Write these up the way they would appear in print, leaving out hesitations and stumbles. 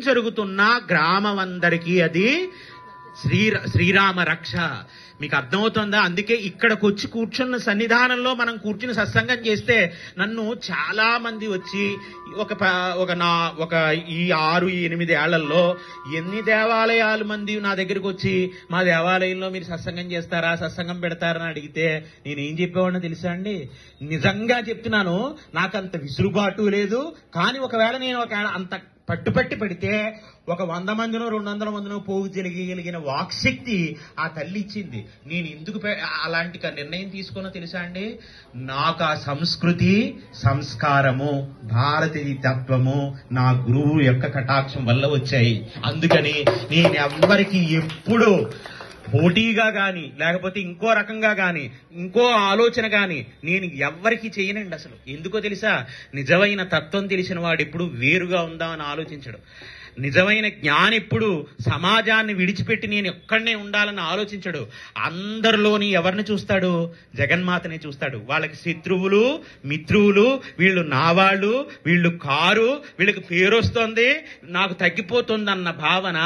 జరుగుతున్నా గ్రామం అందరికీ అది శ్రీరామ రక్ష. మీకు అర్థమవుతుందా? అందుకే ఇక్కడికి వచ్చి కూర్చున్న సన్నిధానంలో మనం కూర్చుని సత్సంగం చేస్తే నన్ను చాలా మంది వచ్చి ఒక ఈ 6-8 ఏళ్లలో ఎన్ని దేవాలయాల మంది నా దగ్గరికి వచ్చి మా దేవాలయంలో మీరు సత్సంగం చేస్తారా, సత్సంగం పెడతారని అడిగితే నేనేం చెప్పేవాడినో తెలుసా అండి? నిజంగా చెప్తున్నాను, నాకంత విసురుబాటు లేదు. కానీ ఒకవేళ నేను అంత పట్టుపట్టి పెడితే ఒక 100 మందినో 200 మందినో పోగు తెలియగలిగిన వాక్శక్తి ఆ తల్లి ఇచ్చింది. నేను ఎందుకు అలాంటి నిర్ణయం తీసుకున్నా తెలుసా అండి? నాకు ఆ సంస్కృతి, సంస్కారము, భారతీయ తత్వము నా గురువు యొక్క కటాక్షం వల్ల వచ్చాయి. అందుకని నేను ఎవ్వరికి ఎప్పుడు పోటీగా గాని లేకపోతే ఇంకో రకంగా గాని ఇంకో ఆలోచన గాని నేను ఎవ్వరికి చేయనండి. అసలు ఎందుకో తెలుసా? నిజమైన తత్వం తెలిసిన వాడు ఎప్పుడు వేరుగా ఉందామని ఆలోచించడు. నిజమైన జ్ఞాని ఎప్పుడు సమాజాన్ని విడిచిపెట్టి నేను ఒక్కడనే ఉండాలని ఆలోచించడు. అందరిలోని ఎవరిని చూస్తాడు? జగన్మాతని చూస్తాడు. వాళ్ళకి శత్రువులు, మిత్రువులు, వీళ్ళు నావాళ్ళు, వీళ్ళు కారు, వీళ్ళకి పేరు వస్తుంది, నాకు తగ్గిపోతుందన్న భావన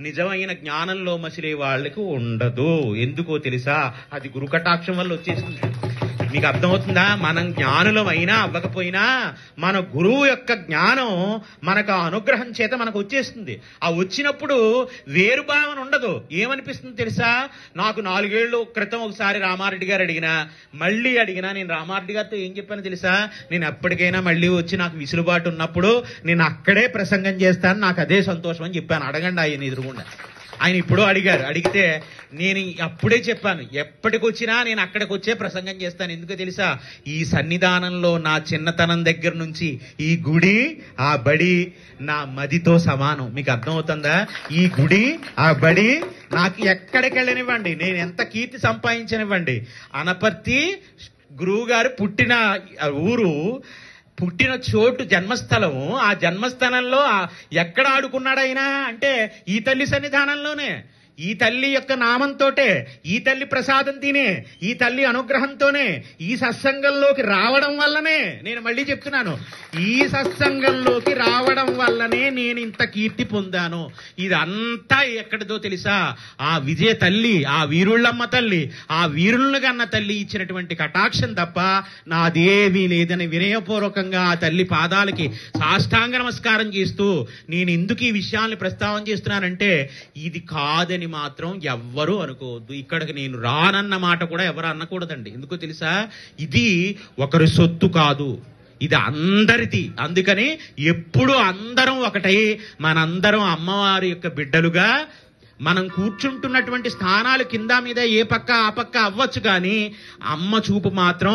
నిజమైన జ్ఞానంలో మసిలే వాళ్ళకి ఉండదు. ఎందుకో తెలుసా? అది గురుకటాక్షం వల్ల వచ్చేసింది. మీకు అర్థమవుతుందా? మనం జ్ఞానులం అయినా అవ్వకపోయినా మన గురువు యొక్క జ్ఞానం మనకు అనుగ్రహం చేత మనకు వచ్చేస్తుంది. ఆ వచ్చినప్పుడు వేరు భావన ఉండదు. ఏమనిపిస్తుంది తెలుసా? నాకు 4 ఏళ్ల క్రితం ఒకసారి రామారెడ్డి గారు మళ్ళీ అడిగినా నేను రామారెడ్డి గారితో ఏం చెప్పాను తెలుసా? నేను ఎప్పటికైనా మళ్ళీ వచ్చి నాకు విసులుబాటు ఉన్నప్పుడు నేను అక్కడే ప్రసంగం చేస్తాను, నాకు అదే సంతోషం అని చెప్పాను. అడగండి ఆయన ఎదురుగుండా. ఆయన ఇప్పుడు అడిగారు. అడిగితే నేను అప్పుడే చెప్పాను, ఎప్పటికొచ్చినా నేను అక్కడికి వచ్చే ప్రసంగం చేస్తాను. ఎందుకో తెలుసా? ఈ సన్నిధానంలో నా చిన్నతనం దగ్గర నుంచి ఈ గుడి, ఆ బడి నా మదితో సమానం. మీకు అర్థమవుతుందా? ఈ గుడి, ఆ బడి నాకు ఎక్కడికి వెళ్ళనివ్వండి, నేను ఎంత కీర్తి సంపాదించనివ్వండి, అనపర్తి గురువు గారు పుట్టిన ఊరు, పుట్టిన చోటు, జన్మస్థలము. ఆ జన్మస్థలంలో ఎక్కడ ఆడుకున్నాడైనా అంటే ఈ తల్లి సన్నిధానంలోనే, ఈ తల్లి యొక్క నామంతోటే, ఈ తల్లి ప్రసాదం తినే, ఈ తల్లి అనుగ్రహంతోనే, ఈ సత్సంగంలోకి రావడం వల్లనే, నేను మళ్ళీ చెప్తున్నాను, ఈ సత్సంగంలోకి రావడం వల్లనే నేను ఇంత కీర్తి పొందాను. ఇదంతా ఎక్కడిదో తెలుసా? ఆ విజయ తల్లి, ఆ వీరుళ్ళమ్మ తల్లి, ఆ వీరులను కన్న తల్లి ఇచ్చినటువంటి కటాక్షం తప్ప నాదేమీ లేదని వినయపూర్వకంగా ఆ తల్లి పాదాలకి సాష్టాంగ నమస్కారం చేస్తూ నేను ఎందుకు ఈ విషయాల్ని ప్రస్తావన చేస్తున్నానంటే, ఇది కాదని మాత్రం ఎవ్వరూ అనుకోవద్దు. ఇక్కడికి నేను రానన్న మాట కూడా ఎవరు అనకూడదండి. ఎందుకో తెలుసా? ఇది ఒకరి సొత్తు కాదు, ఇది అందరిది. అందుకని ఎప్పుడు అందరం ఒకటై మనందరం అమ్మవారి యొక్క బిడ్డలుగా మనం కూర్చుంటున్నటువంటి స్థానాలు కింద మీద ఏ పక్క ఆ పక్క అవ్వచ్చు, కానీ అమ్మ చూపు మాత్రం